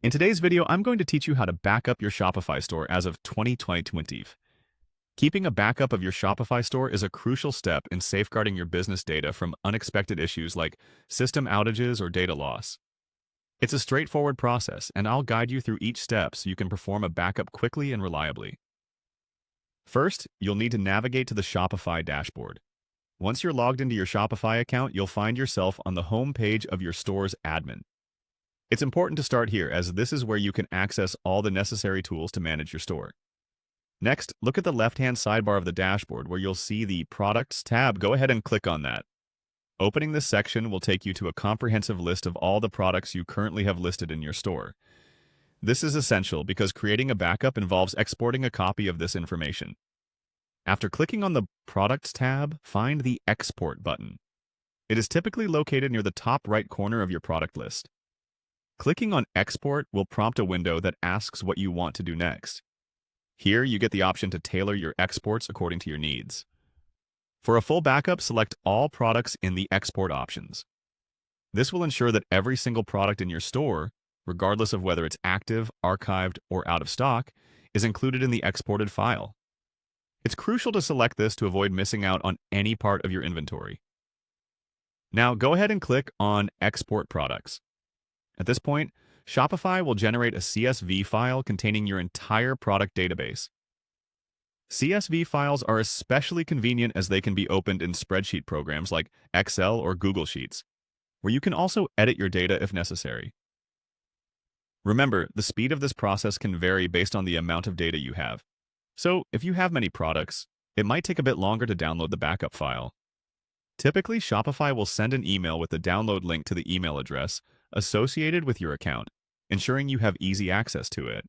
In today's video, I'm going to teach you how to back up your Shopify store as of 2020. Keeping a backup of your Shopify store is a crucial step in safeguarding your business data from unexpected issues like system outages or data loss. It's a straightforward process, and I'll guide you through each step so you can perform a backup quickly and reliably. First, you'll need to navigate to the Shopify dashboard. Once you're logged into your Shopify account, you'll find yourself on the home page of your store's admin. It's important to start here, as this is where you can access all the necessary tools to manage your store. Next, look at the left-hand sidebar of the dashboard where you'll see the Products tab. Go ahead and click on that. Opening this section will take you to a comprehensive list of all the products you currently have listed in your store. This is essential because creating a backup involves exporting a copy of this information. After clicking on the Products tab, find the Export button. It is typically located near the top right corner of your product list. Clicking on Export will prompt a window that asks what you want to do next. Here, you get the option to tailor your exports according to your needs. For a full backup, select all products in the Export options. This will ensure that every single product in your store, regardless of whether it's active, archived, or out of stock, is included in the exported file. It's crucial to select this to avoid missing out on any part of your inventory. Now, go ahead and click on Export Products. At this point, Shopify will generate a CSV file containing your entire product database. CSV files are especially convenient as they can be opened in spreadsheet programs like Excel or Google Sheets, where you can also edit your data if necessary. Remember, the speed of this process can vary based on the amount of data you have. So, if you have many products, it might take a bit longer to download the backup file. Typically, Shopify will send an email with the download link to the email address associated with your account, ensuring you have easy access to it.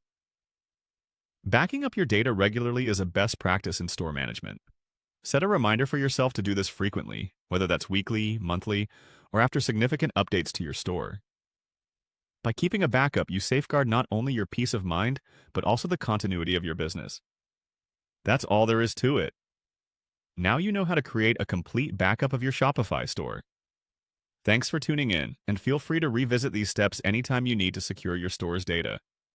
Backing up your data regularly is a best practice in store management. Set a reminder for yourself to do this frequently, whether that's weekly, monthly, or after significant updates to your store. By keeping a backup, you safeguard not only your peace of mind, but also the continuity of your business. That's all there is to it. Now you know how to create a complete backup of your Shopify store. Thanks for tuning in, and feel free to revisit these steps anytime you need to secure your store's data.